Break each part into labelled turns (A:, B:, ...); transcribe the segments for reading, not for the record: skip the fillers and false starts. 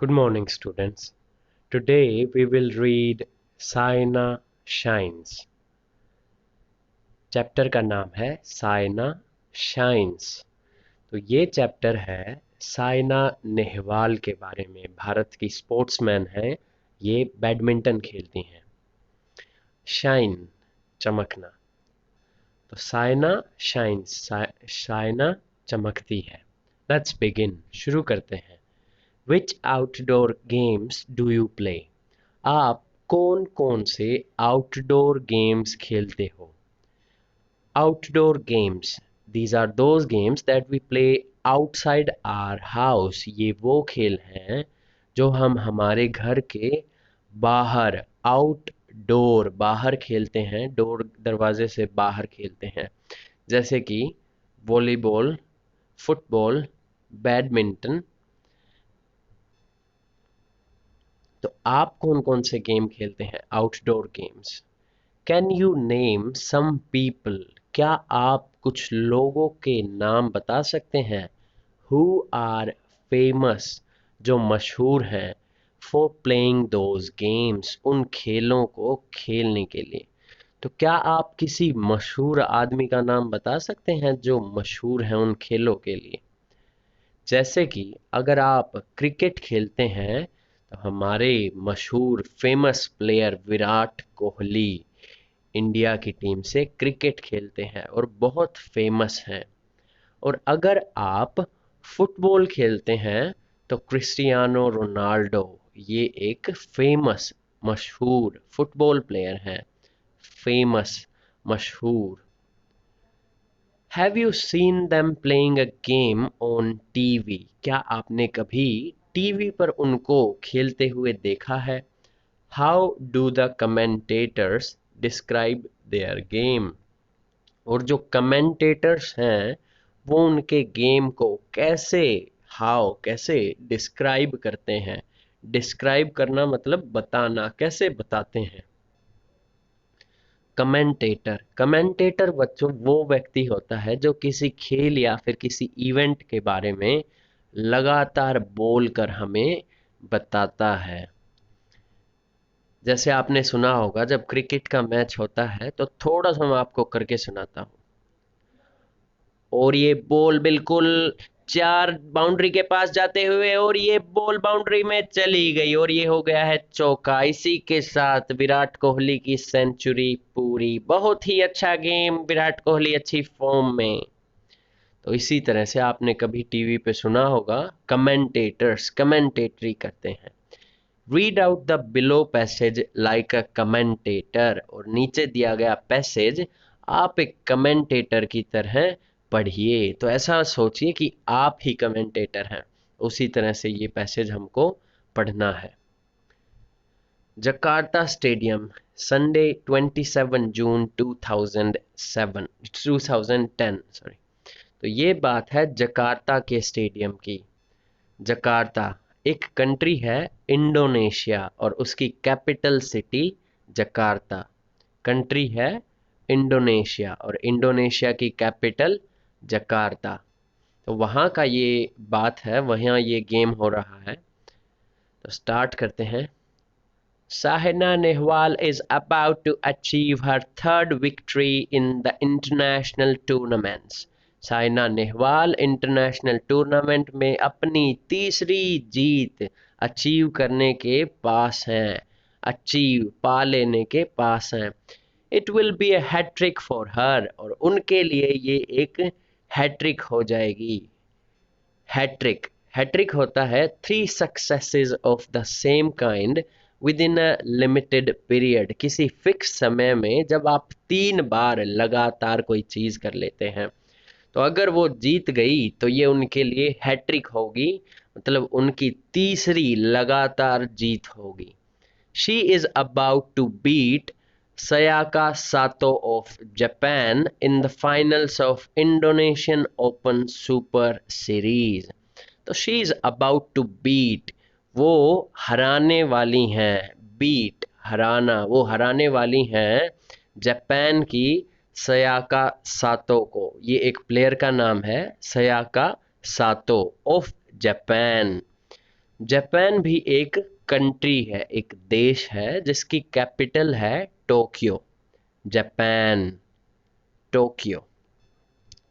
A: Good morning, students. Today we will read Saina Shines. Chapter का नाम है Saina shines. तो ये चैप्टर है साइना नेहवाल के बारे में। भारत की स्पोर्ट्समैन है, ये बैडमिंटन खेलती हैं। शाइन, चमकना। तो साइना शाइन्स, साइना चमकती है। लेट्स बिगिन, शुरू करते हैं। Which outdoor games do you play? आप कौन कौन से आउटडोर गेम्स खेलते हो? Outdoor games, these are those games that we play outside our house. ये वो खेल हैं जो हम हमारे घर के बाहर, आउटडोर, बाहर खेलते हैं। डोर, दरवाजे से बाहर खेलते हैं। जैसे कि वॉलीबॉल, फुटबॉल, बैडमिंटन। तो आप कौन कौन से गेम खेलते हैं outdoor games? Can you name some people? क्या आप कुछ लोगों के नाम बता सकते हैं? हु आर फेमस, जो मशहूर हैं, फॉर प्लेइंग दोज गेम्स, उन खेलों को खेलने के लिए। तो क्या आप किसी मशहूर आदमी का नाम बता सकते हैं जो मशहूर है उन खेलों के लिए? जैसे कि अगर आप क्रिकेट खेलते हैं तो हमारे मशहूर famous player Virat Kohli India की टीम से क्रिकेट खेलते हैं और बहुत फेमस हैं। और अगर आप फुटबॉल खेलते हैं तो क्रिस्टियानो रोनाल्डो, ये एक फेमस मशहूर फुटबॉल प्लेयर हैं। फेमस, मशहूर। Have you seen them playing a game on TV? क्या आपने कभी टीवी पर उनको खेलते हुए देखा है? How do the commentators describe their game? और जो कमेंटेटर्स हैं वो उनके गेम को कैसे, हाउ, कैसे डिस्क्राइब करते हैं? डिस्क्राइब करना मतलब बताना, कैसे बताते हैं? कमेंटेटर, कमेंटेटर बच्चों वो व्यक्ति होता है जो किसी खेल या फिर किसी इवेंट के बारे में लगातार बोलकर हमें बताता है। जैसे आपने सुना होगा जब क्रिकेट का मैच होता है तो थोड़ा सा मैं आपको करके सुनाता हूँ। और ये बॉल बिल्कुल 4 बाउंड्री के पास जाते हुए और ये बॉल बाउंड्री में चली गई और ये हो गया है चौका। इसी के साथ विराट कोहली की सेंचुरी पूरी। बहुत ही अच्छा गेम, विराट कोहली अच्छी फॉर्म में। तो इसी तरह से आपने कभी टीवी पे सुना होगा कमेंटेटर्स कमेंटेटरी करते हैं। Read out the below passage like a commentator. और नीचे दिया गया पैसेज आप एक कमेंटेटर की तरह पढ़िए। तो ऐसा सोचिए कि आप ही कमेंटेटर हैं। उसी तरह से ये पैसेज हमको पढ़ना है। जकार्ता स्टेडियम, संडे 27 जून 2010, सॉरी। तो ये बात है जकार्ता के स्टेडियम की। जकार्ता एक कंट्री है इंडोनेशिया और उसकी कैपिटल सिटी जकार्ता। कंट्री है इंडोनेशिया और इंडोनेशिया की कैपिटल जकार्ता। तो वहाँ का ये बात है, वहाँ ये गेम हो रहा है। तो स्टार्ट करते हैं। Saina Nehwal is about to achieve her third victory in the international tournaments. Saina Nehwal international tournament में अपनी तीसरी जीत अचीव करने के पास हैं। अचीव, पा लेने के पास हैं। It will be a hattrick for her, और उनके लिए ये एक हैट्रिक हो जाएगी। हैट्रिक, हैट्रिक होता है 3 successes of the same kind with in a limited period. किसी फिक्स समय में जब आप 3 बार लगातार कोई चीज कर लेते हैं तो अगर वो जीत गई तो ये उनके लिए हैट्रिक होगी, मतलब उनकी तीसरी लगातार जीत होगी। She is about to beat Sayaka Sato of Japan in the finals of Indonesian Open Super Series. तो she is about to beat, वो हराने वाली हैं। बीट, हराना, वो हराने वाली हैं जापान की सयाका सातो को। ये एक प्लेयर का नाम है, सयाका सातो ऑफ जापान। जापान भी एक कंट्री है, एक देश है जिसकी कैपिटल है टोक्यो। Japan, Tokyo.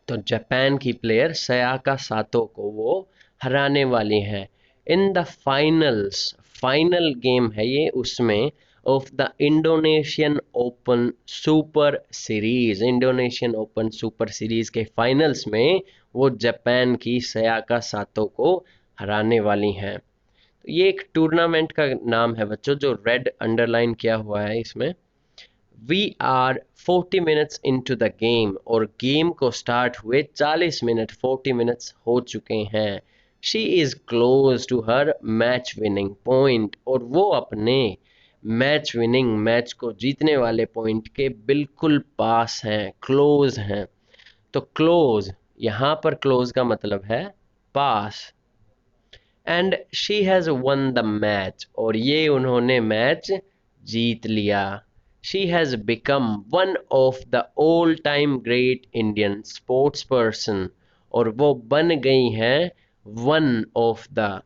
A: तो जापान की प्लेयर सयाका सातो को वो हराने वाली हैं in the finals. Final game है ये उसमें, of the Indonesian open super series. Indonesian open super series के फाइनल्स में वो जापान की सयाका सातो को हराने वाली हैं। तो ये एक टूर्नामेंट का नाम है बच्चों, जो रेड अंडरलाइन किया हुआ है इसमें। We are 40 minutes into the game, और गेम को स्टार्ट हुए 40 मिनट, 40 मिनट्स हो चुके हैं। She is close to her match winning point, और वो अपने मैच विनिंग, मैच को जीतने वाले पॉइंट के बिल्कुल पास हैं, क्लोज हैं। तो क्लोज, यहाँ पर क्लोज का मतलब है पास। And she has won the match, और ये उन्होंने मैच जीत लिया। She has become one of the all time great Indian sports person, और वो बन गई हैं one of the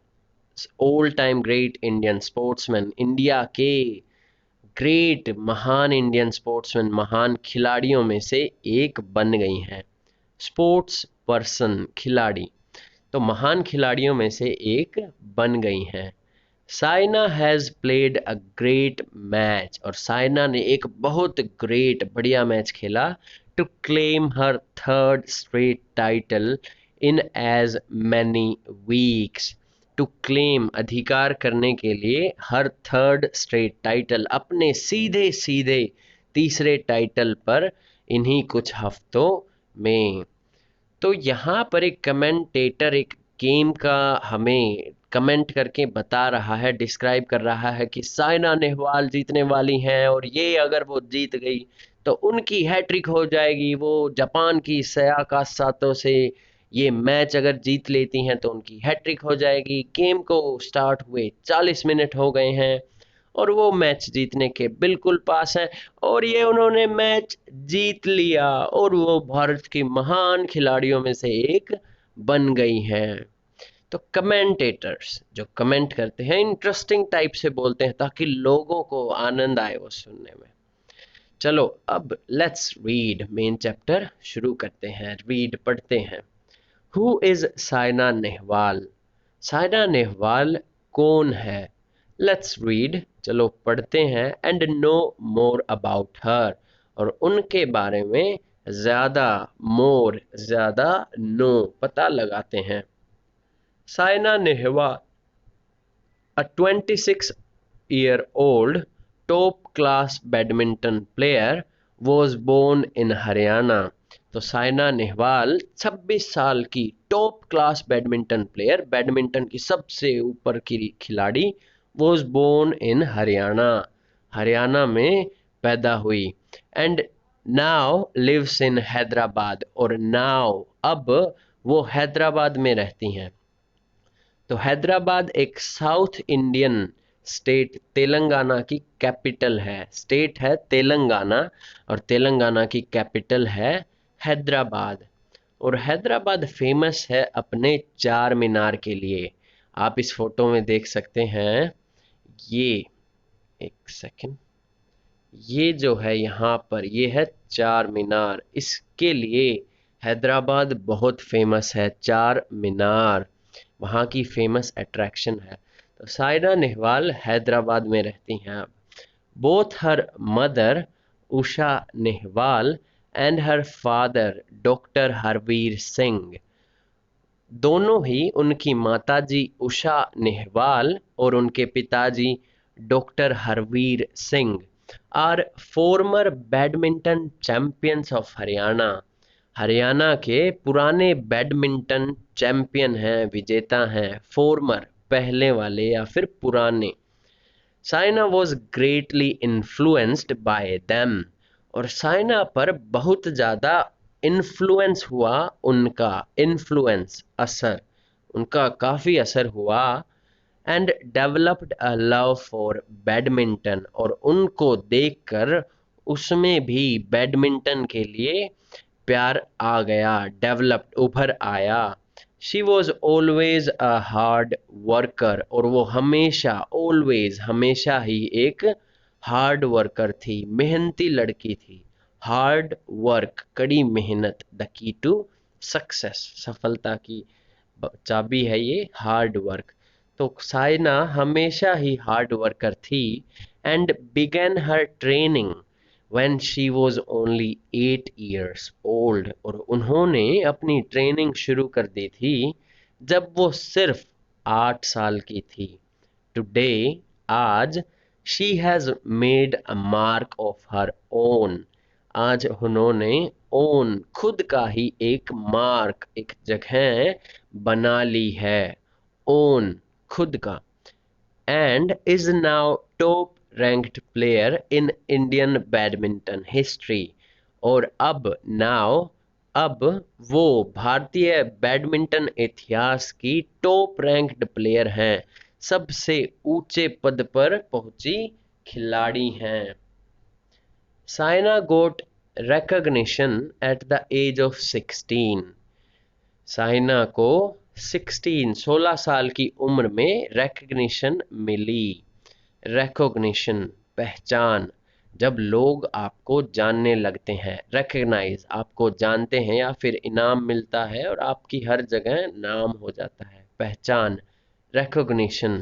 A: all time great Indian sportsman. India के ग्रेट, महान इंडियन स्पोर्ट्समैन, महान खिलाड़ियों में से एक बन गई हैं। स्पोर्ट्स पर्सन, खिलाड़ी, तो महान खिलाड़ियों में से एक बन गई हैं। Saina has played a great match, और साइना ने एक बहुत ग्रेट, बढ़िया मैच खेला। To claim her third straight title in as many weeks. To claim, अधिकार करने के लिए, हर थर्ड स्ट्रेट टाइटल, अपने सीधे सीधे तीसरे टाइटल पर इन्हीं कुछ हफ्तों में। तो यहाँ पर एक कमेंटेटर एक गेम का हमें कमेंट करके बता रहा है, डिस्क्राइब कर रहा है कि साइना नेहवाल जीतने वाली हैं, और ये अगर वो जीत गई तो उनकी हैट्रिक हो जाएगी। वो जापान की सयाका सातो से ये मैच अगर जीत लेती हैं तो उनकी हैट्रिक हो जाएगी। गेम को स्टार्ट हुए 40 मिनट हो गए हैं, और वो मैच जीतने के बिल्कुल पास है, और ये उन्होंने मैच जीत लिया, और वो भारत की महान खिलाड़ियों में से एक बन गई हैं। तो कमेंटेटर्स जो कमेंट करते हैं इंटरेस्टिंग टाइप से बोलते हैं ताकि लोगों को आनंद आए वो सुनने में। चलो अब लेट्स रीड, मेन चैप्टर शुरू करते हैं, रीड पढ़ते हैं। Who is Saina Nehwal? साइना नेहवाल कौन है? लेट्स रीड, चलो पढ़ते हैं। And know more about her, और उनके बारे में ज्यादा, मोर ज्यादा, नो पता लगाते हैं। Saina Nehwal, a 26-year-old top class badminton player, was born in Haryana. तो साइना नेहवाल 26 साल की top class badminton player, badminton की सबसे ऊपर की खिलाड़ी, was born in Haryana, Haryana में पैदा हुई। And now lives in Hyderabad, और नाउ अब वो हैदराबाद में रहती हैं। तो हैदराबाद एक साउथ इंडियन स्टेट, तेलंगाना की कैपिटल है। स्टेट है तेलंगाना, और तेलंगाना की कैपिटल है हैदराबाद। और हैदराबाद फेमस है अपने चार मीनार के लिए। आप इस फोटो में देख सकते हैं, ये एक सेकंड, ये जो है यहाँ पर, ये है चार मीनार। इसके लिए हैदराबाद बहुत फेमस है, चार मीनार वहाँ की फेमस अट्रैक्शन है। तो साइना नेहवाल हैदराबाद में रहती हैं अब। Both her mother Usha Nehwal and her father doctor Harvir Singh, दोनों ही, उनकी माताजी उषा नेहवाल और उनके पिताजी doctor Harvir Singh, are former badminton champions of Haryana. Haryana के पुराने बैडमिंटन चैंपियन हैं, विजेता हैं। फॉर्मर, पहले वाले या फिर पुराने। Saina was greatly influenced by them, और साइना पर बहुत ज़्यादा इन्फ्लुएंस हुआ उनका, इन्फ्लुएंस असर, उनका काफ़ी असर हुआ। And developed a love for badminton, और उनको देखकर उसमें भी बैडमिंटन के लिए प्यार आ गया, डेवलप्ड, उभर आया। She was always a hard worker, और वो हमेशा, ऑलवेज हमेशा ही एक हार्ड वर्कर थी, मेहनती लड़की थी। हार्ड वर्क, कड़ी मेहनत, द की टू सक्सेस, सफलता की चाबी है ये हार्ड वर्क। तो साइना हमेशा ही हार्ड वर्कर थी, and begin her training when she was only 8 years old, और उन्होंने अपनी ट्रेनिंग शुरू कर दी थी जब वो सिर्फ 8 साल की थी। टुडे, आज, she has made a mark of her own, आज उन्होंने ओन, खुद का ही एक मार्क, एक जगह बना ली है, ओन, खुद का, and is now top ranked player in Indian badminton history, और अब now, अब वो भारतीय बैडमिंटन इतिहास की टॉप रैंक्ड प्लेयर हैं, सबसे ऊंचे पद पर पहुंची खिलाड़ी हैं। साइना गोट recognition at the age of 16, Saina को 16 साल की उम्र में recognition मिली। recognition, पहचान, जब लोग आपको जानने लगते हैं, recognize, आपको जानते हैं या फिर इनाम मिलता है और आपकी हर जगह नाम हो जाता है, पहचान, recognition।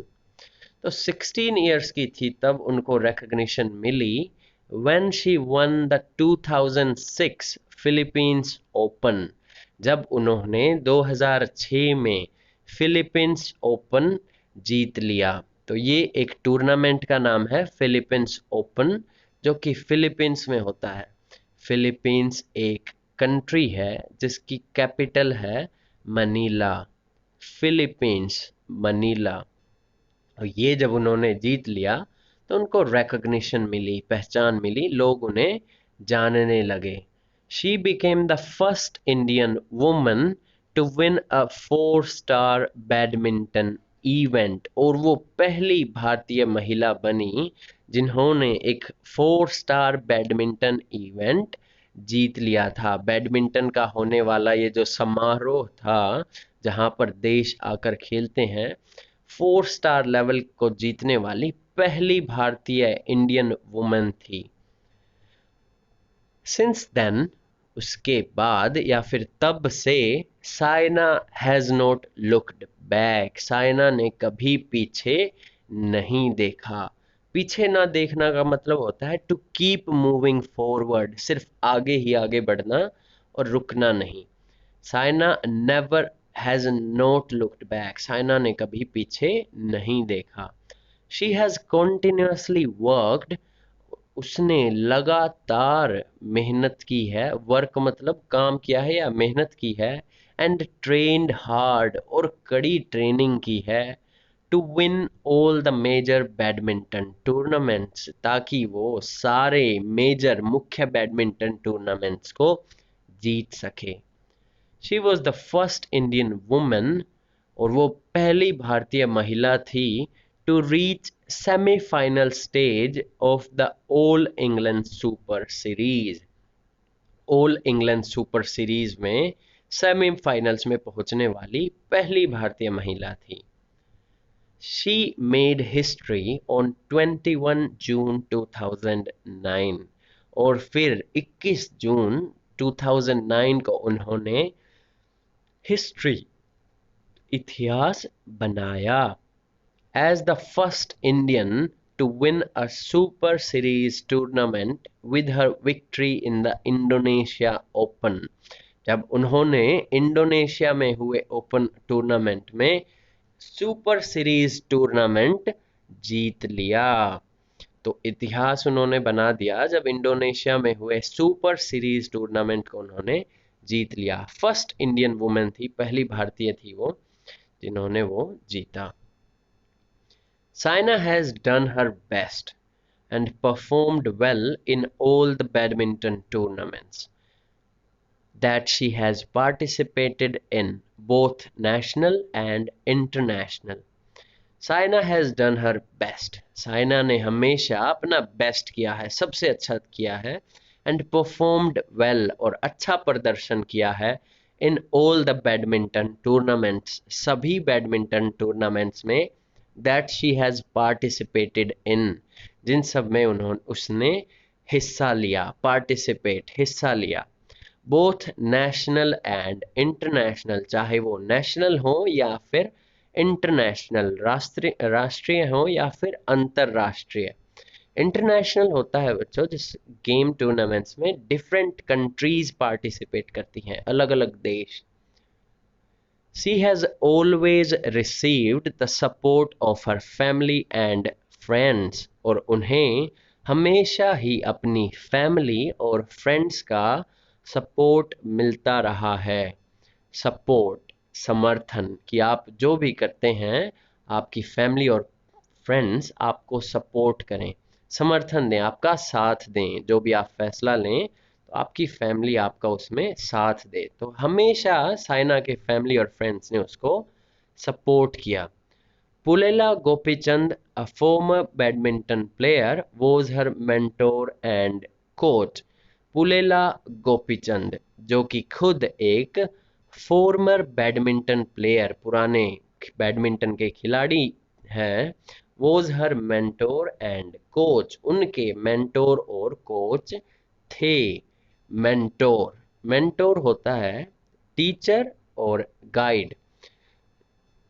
A: तो 16 इयर्स की थी तब उनको recognition milli when she won the 2006 Philippines Open, जब उन्होंने 2006 में फिलीपींस ओपन जीत लिया। तो ये एक टूर्नामेंट का नाम है फिलीपींस ओपन, जो कि फिलीपींस में होता है। फिलीपींस एक कंट्री है जिसकी कैपिटल है मनीला, फिलीपींस, मनीला। और ये जब उन्होंने जीत लिया तो उनको recognition मिली, पहचान मिली, लोग उन्हें जानने लगे। She became the first Indian woman to win a 4-star badminton event, और वो पहली भारतीय महिला बनी जिन्होंने एक 4-स्टार बैडमिंटन इवेंट जीत लिया था। बैडमिंटन का होने वाला ये जो समारोह था जहां पर देश आकर खेलते हैं, 4-स्टार लेवल को जीतने वाली पहली भारतीय इंडियन वुमन थी। सिंस देन, उसके बाद या फिर तब से, Saina has not looked back, Saina ने कभी पीछे नहीं देखा। पीछे ना देखना का मतलब होता है टू कीप मूविंग फॉरवर्ड, सिर्फ आगे ही आगे बढ़ना और रुकना नहीं। Saina never has not looked back, Saina ने कभी पीछे नहीं देखा। शी हैज कॉन्टिन्यूसली वर्कड, उसने लगातार मेहनत की है, वर्क मतलब काम किया है या मेहनत की है, एंड ट्रेन्ड हार्ड, और कड़ी ट्रेनिंग की है, to win all the major badminton tournaments, ताकि वो सारे मेजर, मुख्य बैडमिंटन टूर्नामेंट्स को जीत सके। She was the first Indian woman, और वो पहली भारतीय महिला थी, to reach semifinal stage of the All England Super Series. All England Super Series में सेमीफाइनल्स में पहुंचने वाली पहली भारतीय महिला थी। She made history on 21 June 2009, और फिर 21 जून 2009 को उन्होंने हिस्ट्री, इतिहास बनाया, as the first Indian to win a Super Series tournament with her victory in the Indonesia Open, जब उन्होंने इंडोनेशिया में हुए ओपन टूर्नामेंट में सुपर सीरीज टूर्नामेंट जीत लिया। तो इतिहास उन्होंने बना दिया जब इंडोनेशिया में हुए सुपर सीरीज टूर्नामेंट को उन्होंने जीत लिया। फर्स्ट इंडियन वुमेन थी, पहली भारतीय थी वो जिन्होंने वो जीता। Saina has done her best and performed well in all the badminton tournaments that she has participated in, both national and international. Saina has done her best. Saina ने हमेशा अपना बेस्ट किया है, सबसे अच्छा किया है, and performed well, और अच्छा प्रदर्शन किया है in all the badminton tournaments, सभी बैडमिंटन टूर्नामेंट्स में, that she has participated in, जिन सब में उसने हिस्सा लिया, पार्टिसिपेट हिस्सा लिया, बोथ नेशनल एंड इंटरनेशनल, चाहे वो नेशनल हो या फिर इंटरनेशनल, राष्ट्रीय हो या फिर अंतरराष्ट्रीय। इंटरनेशनल होता है बच्चों जिस गेम टूर्नामेंट्स में डिफरेंट कंट्रीज पार्टिसिपेट करती हैं, अलग अलग देश। She has always received the support of her family and friends, और उन्हें हमेशा ही अपनी फैमिली और फ्रेंड्स का सपोर्ट मिलता रहा है। सपोर्ट, समर्थन, कि आप जो भी करते हैं आपकी फैमिली और फ्रेंड्स आपको सपोर्ट करें, समर्थन दें, आपका साथ दें, जो भी आप फैसला लें तो आपकी फैमिली आपका उसमें साथ दे। तो हमेशा साइना के फैमिली और फ्रेंड्स ने उसको सपोर्ट किया। Pullela Gopichand, a former badminton player, was her mentor and coach. Pullela Gopichand जो कि खुद एक फॉर्मर बैडमिंटन प्लेयर, पुराने बैडमिंटन के खिलाड़ी हैं, was her mentor and coach, उनके मेंटोर और कोच थे। मेंटोर, मेंटोर होता है टीचर और गाइड,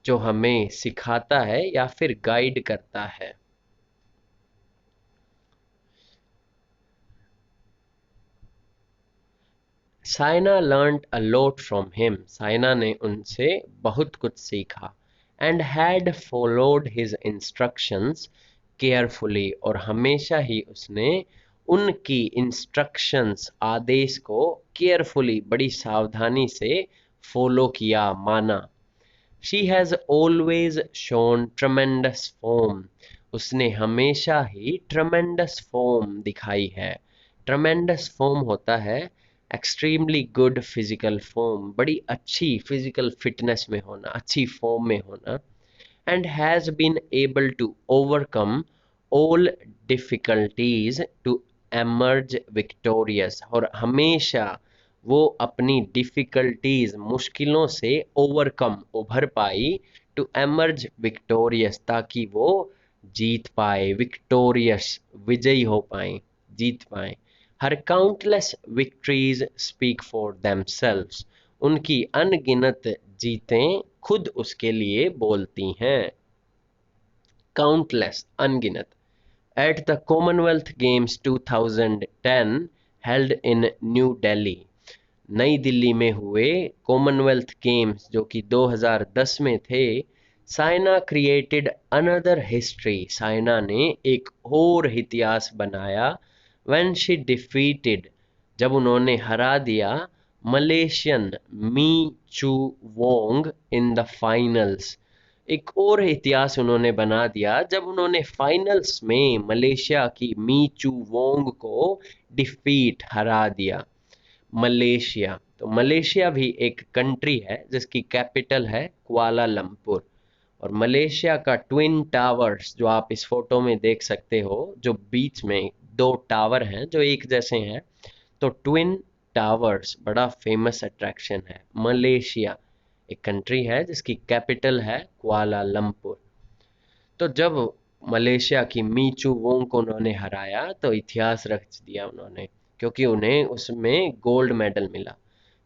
A: जो हमें सिखाता है या फिर गाइड करता है। Saina learned a lot from him, Saina ने उनसे बहुत कुछ सीखा। And had followed his instructions carefully, और हमेशा ही उसने उनकी इंस्ट्रक्शंस, आदेश को केयरफुली, बड़ी सावधानी से फॉलो किया, माना। She has always shown tremendous form, उसने हमेशा ही ट्रमेंडस फॉर्म दिखाई है। ट्रमेंडस फॉर्म होता है एक्सट्रीमली गुड फिजिकल फॉर्म, बड़ी अच्छी फिजिकल फिटनेस में होना, अच्छी फॉर्म में होना। And has been able to overcome all difficulties to emerge victorious, और हमेशा वो अपनी डिफिकल्टीज, मुश्किलों से ओवरकम, उभर पाई, टू एमर्ज विक्टोरियस, ताकि वो जीत पाए, विक्टोरियस, विजयी हो पाए, जीत पाए। Her countless victories speak for themselves, उनकी अनगिनत जीतें खुद उसके लिए बोलती हैं। काउंटलेस, अनगिनत। At the Commonwealth games 2010 held in new Delhi, नई दिल्ली में हुए कॉमनवेल्थ गेम्स जो कि 2010 में थे, Saina created another history, Saina ने एक और इतिहास बनाया। व्हेन शी डिफीटेड, जब उन्होंने हरा दिया मलेशियन मी चू वोंग इन द फाइनल्स, एक और इतिहास उन्होंने बना दिया जब उन्होंने फाइनल्स में मलेशिया की मी चू वोंग को डिफीट, हरा दिया। मलेशिया, तो मलेशिया भी एक कंट्री है जिसकी कैपिटल है कुआलालंपुर, और मलेशिया का ट्विन टावर्स जो आप इस फोटो में देख सकते हो, जो बीच में दो टावर हैं जो एक जैसे हैं, तो ट्विन टावर्स बड़ा फेमस अट्रैक्शन है। मलेशिया एक कंट्री है जिसकी कैपिटल है कुआलालंपुर। तो जब मलेशिया की मीचू वोंग को उन्होंने हराया तो इतिहास रच दिया उन्होंने, क्योंकि उन्हें उसमें गोल्ड मेडल मिला।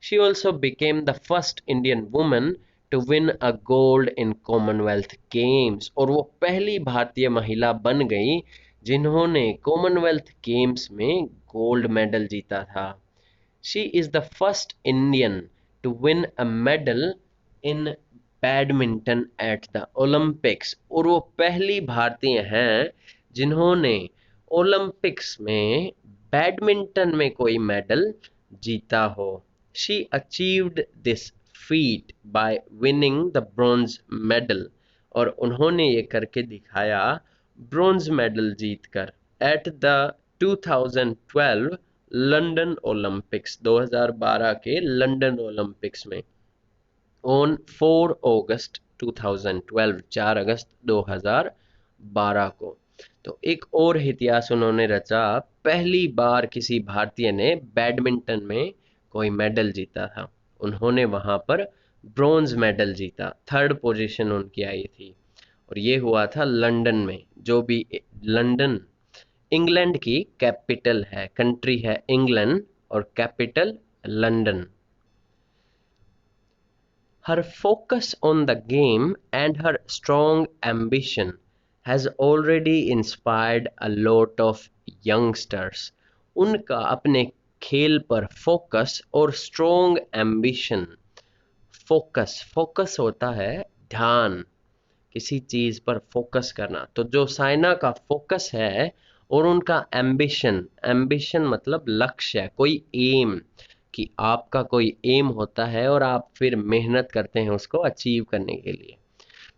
A: She also became the first Indian woman to win a gold in Commonwealth Games, और वो पहली भारतीय महिला बन गई जिन्होंने कॉमनवेल्थ गेम्स में गोल्ड मेडल जीता था। She is the first Indian to win a medal in badminton at the Olympics, और वो पहली भारतीय हैं जिन्होंने ओलंपिक्स में बैडमिंटन में कोई मेडल जीता हो। She achieved this feet by winning the bronze medal, और उन्होंने ये करके दिखाया ब्रॉन्ज मेडल जीतकर, एट द 2012 लंदन ओलंपिक्स, 2012 के लंदन ओलंपिक्स में, ऑन 4 अगस्त 2012, 4 अगस्त 2012 को। तो एक और इतिहास उन्होंने रचा, पहली बार किसी भारतीय ने बैडमिंटन में कोई मेडल जीता था। उन्होंने वहां पर ब्रॉन्ज मेडल जीता, थर्ड पोजीशन उनकी आई थी, और ये हुआ था लंदन में। जो भी लंदन इंग्लैंड की कैपिटल है, कंट्री है इंग्लैंड और capital London. Her focus on the game and her strong ambition has already inspired a lot of youngsters. उनका अपने खेल पर फोकस और स्ट्रॉन्ग एम्बिशन, फोकस होता है ध्यान, किसी चीज पर फोकस करना। तो जो साइना का फोकस है और उनका एम्बिशन, एम्बिशन मतलब लक्ष्य, कोई एम, कि आपका कोई एम होता है और आप फिर मेहनत करते हैं उसको अचीव करने के लिए।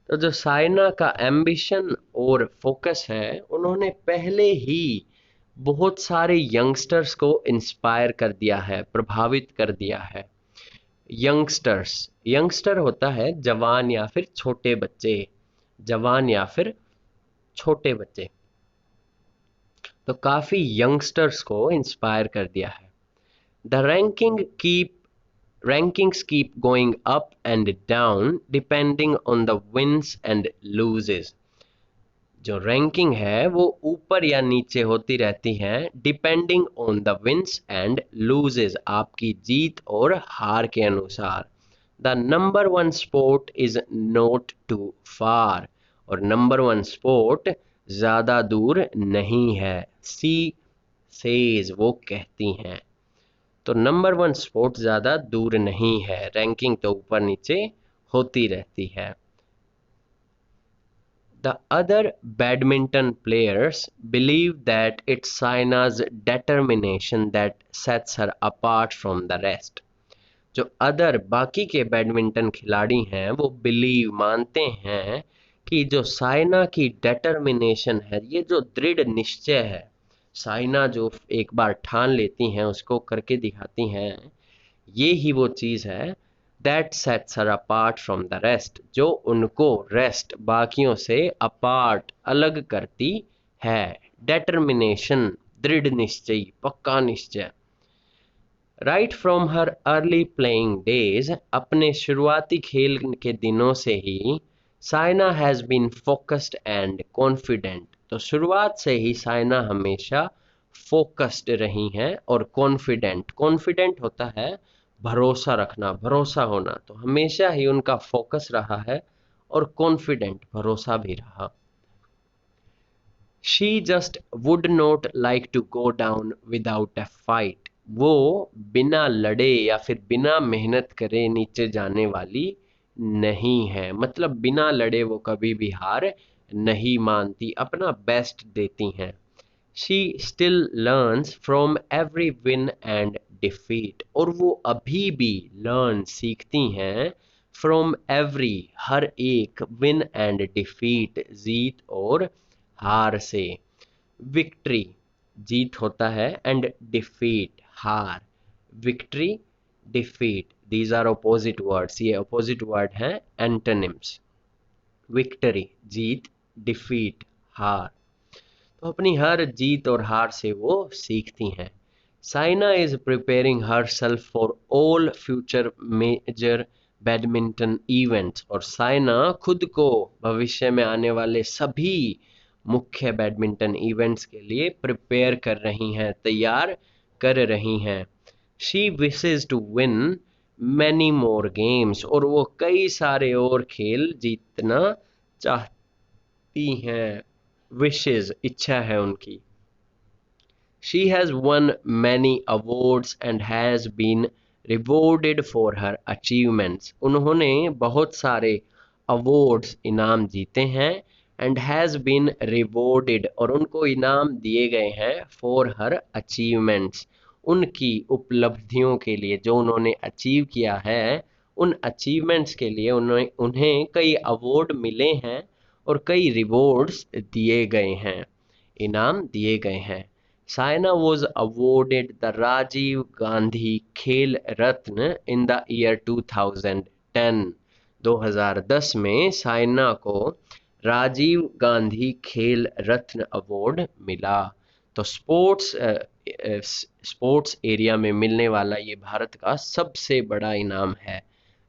A: तो जो साइना का एम्बिशन और फोकस है, उन्होंने पहले ही बहुत सारे यंगस्टर्स को इंस्पायर कर दिया है, प्रभावित कर दिया है। यंगस्टर्स, यंगस्टर होता है जवान या फिर छोटे बच्चे, जवान या फिर छोटे बच्चे। तो काफी यंगस्टर्स को इंस्पायर कर दिया है। The rankings keep going up and down depending on the wins and loses. जो रैंकिंग है वो ऊपर या नीचे होती रहती है, depending on the wins and loses, आपकी जीत और हार के अनुसार। The number one sport is not too far, और नंबर वन स्पोर्ट ज्यादा दूर नहीं है। सी सेज, वो कहती हैं। तो नंबर वन स्पोर्ट ज्यादा दूर नहीं है, रैंकिंग तो ऊपर नीचे होती रहती है। The other badminton players believe that it's Saina's determination that sets her apart from the rest. जो अदर बाकी के बैडमिंटन खिलाड़ी हैं वो बिलीव, मानते हैं कि जो साइना की डेटर्मिनेशन है, ये जो दृढ़ निश्चय है, साइना जो एक बार ठान लेती हैं उसको करके दिखाती हैं, ये ही वो चीज है that sets her apart from the rest, जो उनको रेस्ट, बाकियों से अपार्ट, अलग करती है। डेटर्मिनेशन, दृढ़ निश्चय, पक्का निश्चय। Right from her early playing days, अपने शुरुआती खेल के दिनों से ही Saina has been focused and confident. तो शुरुआत से ही साइना हमेशा फोकस्ड रही हैं और कॉन्फिडेंट, कॉन्फिडेंट होता है भरोसा रखना, भरोसा होना। तो हमेशा ही उनका फोकस रहा है और कॉन्फिडेंट, भरोसा भी रहा। She just would not like to go down without a fight, वो बिना लड़े या फिर बिना मेहनत करे नीचे जाने वाली नहीं है। मतलब बिना लड़े वो कभी भी हार नहीं मानती, अपना बेस्ट देती हैं। She still learns from every win and defeat, और वो अभी भी लर्न, सीखती हैं, फ्रॉम एवरी, हर एक, विन एंड डिफीट, जीत और हार से। विक्ट्री, जीत होता है, एंड डिफीट, हार। Victory, defeat, these are opposite words, ये अपोजिट वर्ड हैं, एंटोनिम्स। विक्ट्री जीत, डिफीट हार। तो अपनी हर जीत और हार से वो सीखती हैं। Saina is preparing herself for all future major badminton events, और साइना खुद को भविष्य में आने वाले सभी मुख्य बैडमिंटन इवेंट्स के लिए प्रिपेयर कर रही हैं, तैयार कर रही हैं। She wishes to win many more games, और वो कई सारे और खेल जीतना चाहती हैं। विशेज, इच्छा है उनकी। She has won many awards and has been rewarded for her achievements. उन्होंने बहुत सारे awards, इनाम जीते हैं, and has been rewarded, और उनको इनाम दिए गए हैं, for her achievements, उनकी उपलब्धियों के लिए, जो उन्होंने अचीव किया है, उन अचीवमेंट्स के लिए उन्हें कई अवार्ड मिले हैं और कई रिवॉर्ड्स दिए गए हैं, इनाम दिए गए हैं। Saina was awarded the Rajiv Gandhi Khel Ratna in the year 2010. 2010 में साइना को राजीव गांधी खेल रत्न अवार्ड मिला। तो स्पोर्ट्स स्पोर्ट्स एरिया में मिलने वाला ये भारत का सबसे बड़ा इनाम है।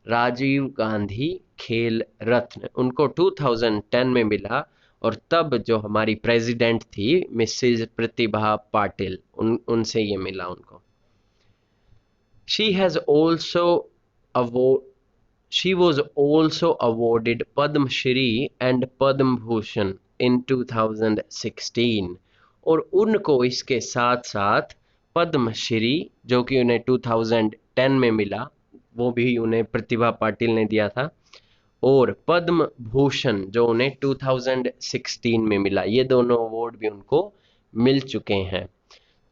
A: राजीव गांधी खेल रत्न उनको 2010 में मिला, और तब जो हमारी प्रेसिडेंट थी मिसेज प्रतिभा पाटिल, उनसे ये मिला उनको। She has also award She was also awarded Padma Shri and Padma Bhushan in 2016, और उनको इसके साथ साथ पद्म श्री जो कि उन्हें 2010 में मिला, वो भी उन्हें प्रतिभा पाटिल ने दिया था, और पद्म भूषण जो उन्हें 2016 में मिला, ये दोनों अवार्ड भी उनको मिल चुके हैं।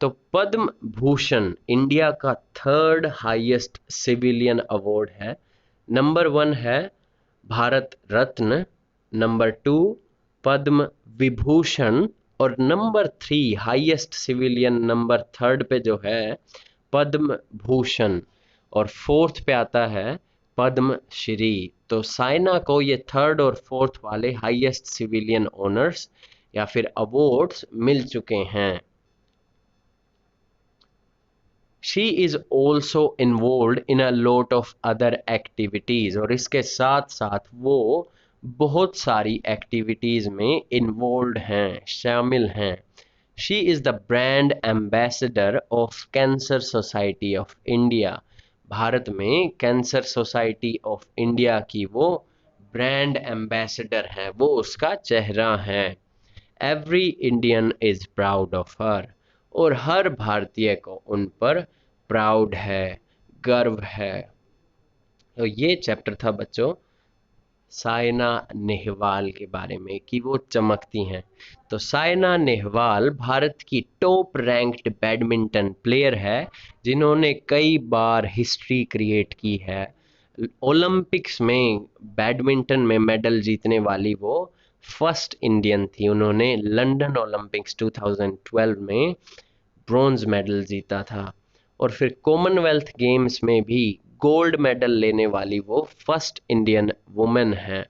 A: तो पद्म भूषण इंडिया का थर्ड हाईएस्ट सिविलियन अवार्ड है। नंबर 1 है भारत रत्न, नंबर 2 पद्म विभूषण, और नंबर 3 हाईएस्ट सिविलियन नंबर 3 पे जो है पद्म भूषण, और 4th पे आता है पद्म श्री। तो साइना को ये 3rd और 4th वाले हाईएस्ट सिविलियन ऑनर्स या फिर अवार्ड्स मिल चुके हैं। She is also involved in a lot of other activities, और इसके साथ साथ वो बहुत सारी एक्टिविटीज़ में इन्वॉल्व हैं, शामिल हैं। She is the brand ambassador of Cancer Society of India. Bharat में कैंसर सोसाइटी ऑफ इंडिया की वो ब्रांड एम्बेसडर हैं, वो उसका चेहरा है। Every Indian is proud of her, और हर भारतीय को उन पर प्राउड है, गर्व है। तो ये चैप्टर था बच्चों साइना नेहवाल के बारे में कि वो चमकती हैं। तो साइना नेहवाल भारत की टॉप रैंक्ड बैडमिंटन प्लेयर है, जिन्होंने कई बार हिस्ट्री क्रिएट की है। ओलंपिक्स में बैडमिंटन में मेडल जीतने वाली वो फर्स्ट इंडियन थी। उन्होंने लंदन ओलंपिक्स 2012 में ब्रॉन्ज मेडल जीता था, और फिर कॉमनवेल्थ गेम्स में भी गोल्ड मेडल लेने वाली वो फर्स्ट इंडियन वुमेन हैं।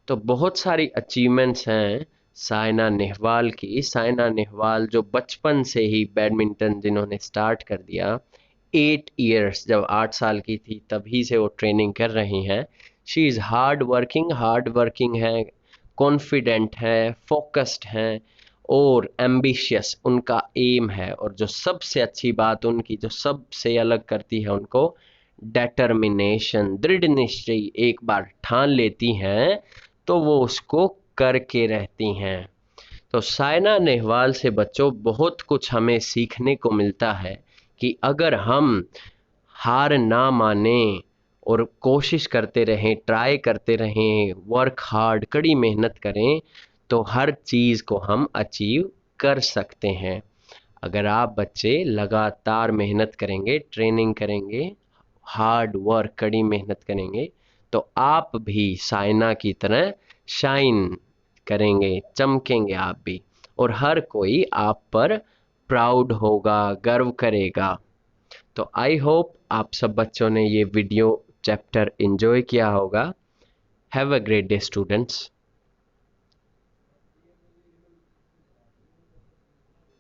A: तो बहुत सारी अचीवमेंट्स हैं साइना नेहवाल की। साइना नेहवाल जो बचपन से ही बैडमिंटन जिन्होंने स्टार्ट कर दिया, 8 इयर्स, जब 8 साल की थी तभी से वो ट्रेनिंग कर रही हैं। शी इज़ हार्ड वर्किंग है, कॉन्फिडेंट है, फोकस्ड हैं और एम्बिशियस उनका एम है। और जो सबसे अच्छी बात उनकी, जो सबसे अलग करती है उनको, डेटर्मिनेशन, दृढ़ निश्चय। एक बार ठान लेती हैं तो वो उसको करके रहती हैं। तो साइना नेहवाल से बच्चों बहुत कुछ हमें सीखने को मिलता है कि अगर हम हार ना माने और कोशिश करते रहें, ट्राई करते रहें, वर्क हार्ड, कड़ी मेहनत करें, तो हर चीज़ को हम अचीव कर सकते हैं। अगर आप बच्चे लगातार मेहनत करेंगे, ट्रेनिंग करेंगे, हार्ड वर्क, कड़ी मेहनत करेंगे, तो आप भी साइना की तरह शाइन करेंगे, चमकेंगे आप भी, और हर कोई आप पर प्राउड होगा, गर्व करेगा। तो आई होप आप सब बच्चों ने ये वीडियो चैप्टर एंजॉय किया होगा। Have a great day students.